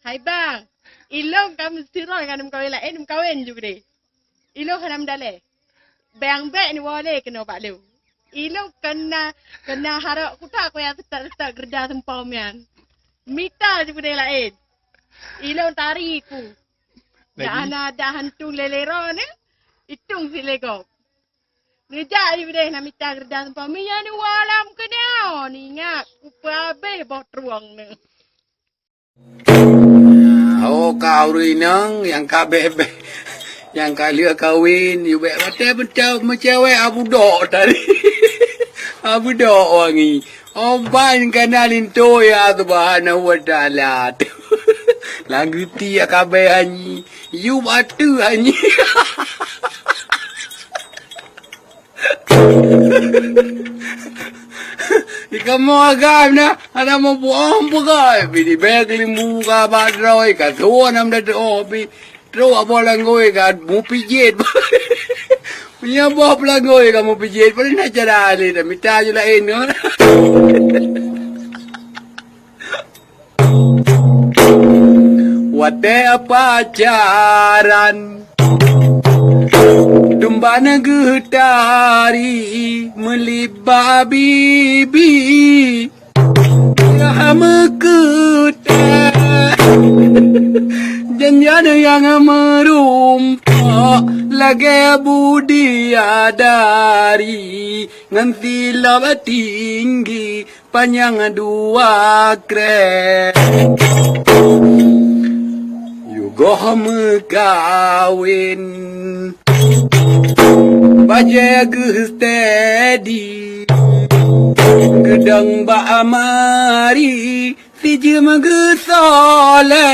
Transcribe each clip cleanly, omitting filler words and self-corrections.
Hai bang, ilong kamu siroi kan kawin lain kawin juga deh. Ilong hanam dale. Bang ni boleh kena pak lu. Ilong kena harap kutak aku yang tetap kerja sempaumian. Mita juga deh lain. Ilong tariku. Dah ada hantu lelero ni. Itung si legok. Ngejak juga deh nak mita kerja sempaumian ni walam kena. Ni ingat kupabe bot ruang ni. Oh kau rinang yang kabebe yang kalian kawin you bet macam cewek abu dok tadi abu dok wangi oh ban kanalin to ya subhanahu wa taala lagu tia kabe hanyi you batu hanyi Kamu agam na, ada mau buang bukan? Bini beg limbu ka badroi ka tuan am dah obi, terus apa langoi ka mu pijit, punya apa langoi ka mu pijit, paling nak cara ni, dah minta je lain kan? Wate pacaran. Tumbana getari melibah bibi Rahama kuta Janjana yang merumpak Lagi budi adari Nganti lava tinggi Panjang dua krek Yugoh mekawin Baja gustedi Gedang ba amari Si jema gesole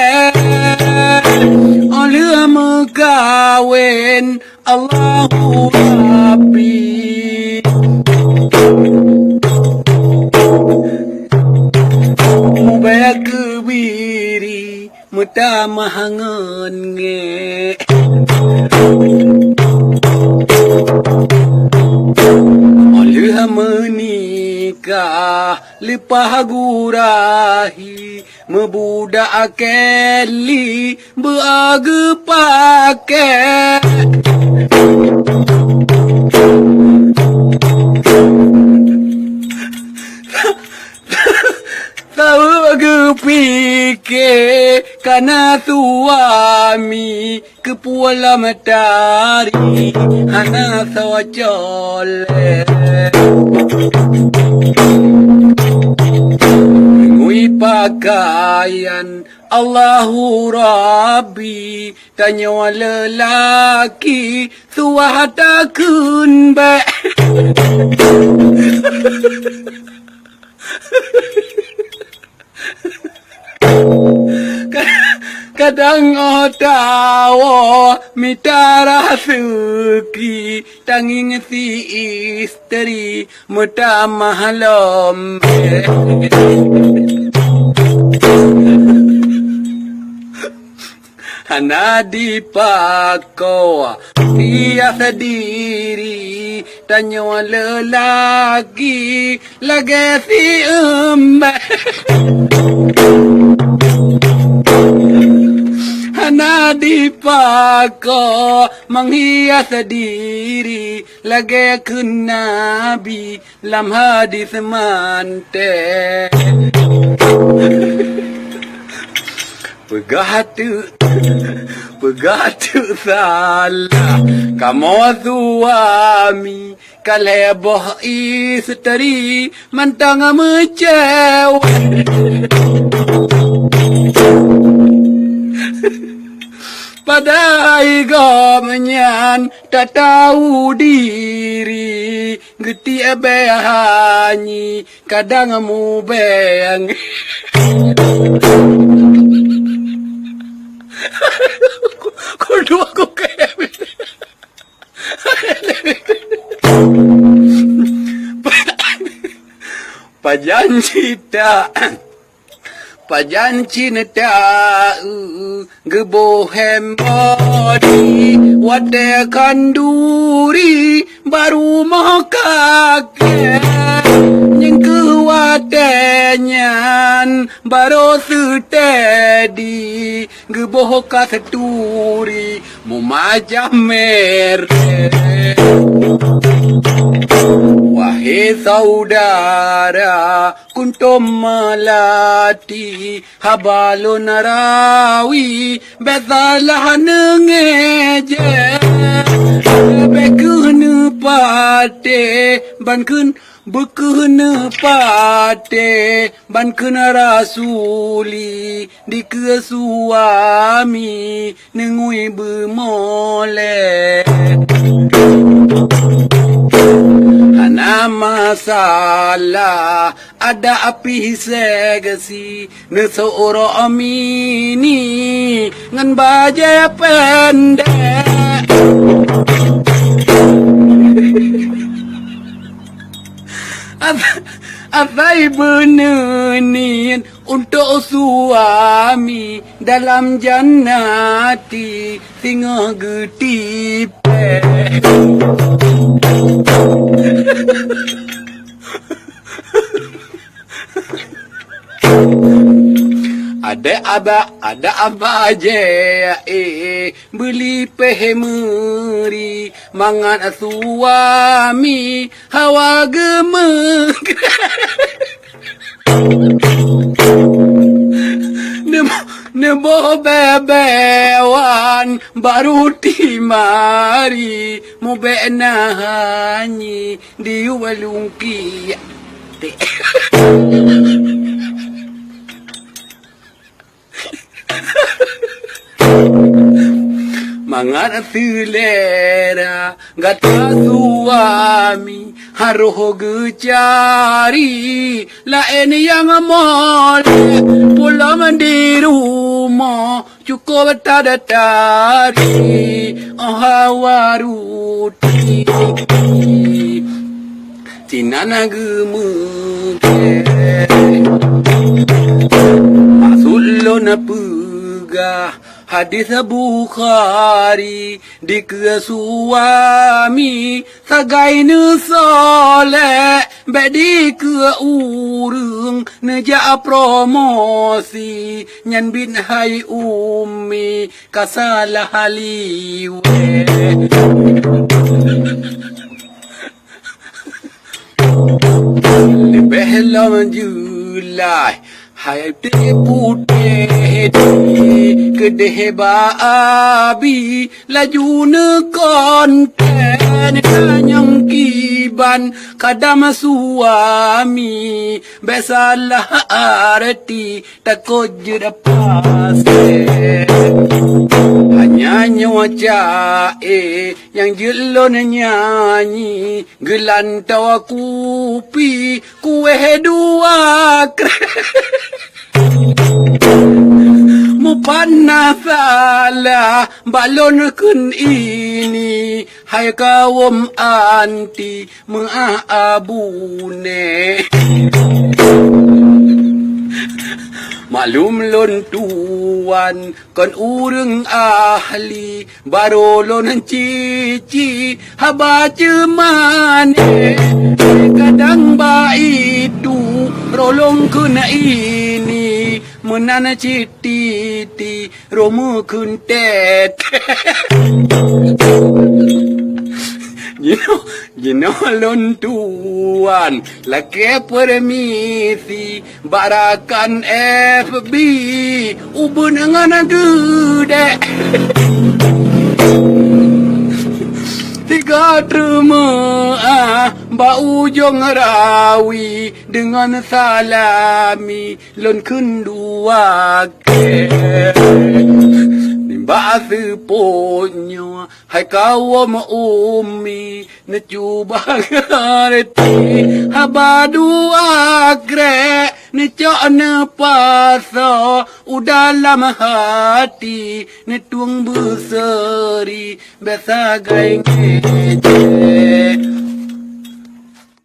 Oleh mekawin Allahu Rabbi Mubaya kebiri Mutamahangan nge Oleh menikah Lepah gurahi Mebudak akeli Beaga pakai Tahu aku fikir Karena suami Kepuala matahari Hana sawa cole Ngui pakaian Allahu Rabbi Tanya lelaki Suahata kunbe Kadang otawa mitara suki tanging si istri muta mahalom Hana dipakoa dia sendiri tanya lelaki lagi si Hana dipako menghias diri lagi ke Nabi lam hadis mante Pegatu salah kamu suami kaleboh istri mantang mecewa Pada igamnya tak tahu diri Geti behanyi kadang mu beng Kedua aku kayak Pajanji tak Pajan cinta gebohem body wate kanduri baru mau kakek yang kewatenyan baru setedi geboh kaseturi mu macam mere. Wahai saudara kuntum melati habalun rawi bezalah nengeje bekun pate bankun bekun pate bankun rasuli di kesuami nengui bemole. Hana masalah ada api segasi neseoro amini ngan baja pendek. Apa benenin untuk suami dalam jannati tinggal getipe. Ada apa aja beli pehemeri mangan suami hawa gemeng. Nebo bebewan baru timari mu benahanyi di walungki. Mangan selera gata suami haruh gecari lain yang mole pulang di rumah cukup tada tari hawaruti cinana gemuke asulona pegah hadis Bukhari di suami sagai ne soleh bedi ke urung neja promosi nyan bin hai umi kasalah haliwe. Lebih lama Julai hai putih kedeh baabi laju ne konten kanyang kiban kadam suami besalah arti takut jeda pase hanya nyawa yang jelon nyanyi gelantau kupi kue dua Mupanna salah balon kun ini hai kawam anti mengaabune Malum lon tuan kon urang ahli baro lon cici haba cemane kadang ba itu rolong kuna ini menana citi romu kuntet. You know, lon tuan laki permisi barakan FB ubun dengan gede. Tiga terma ba ujung rawi dengan salami lon kendua ke. Ba seponyo hai kawam umi ne cuba ngerti haba dua gre ne cok ne paso udalam hati ne tuang besari besa gai ngeje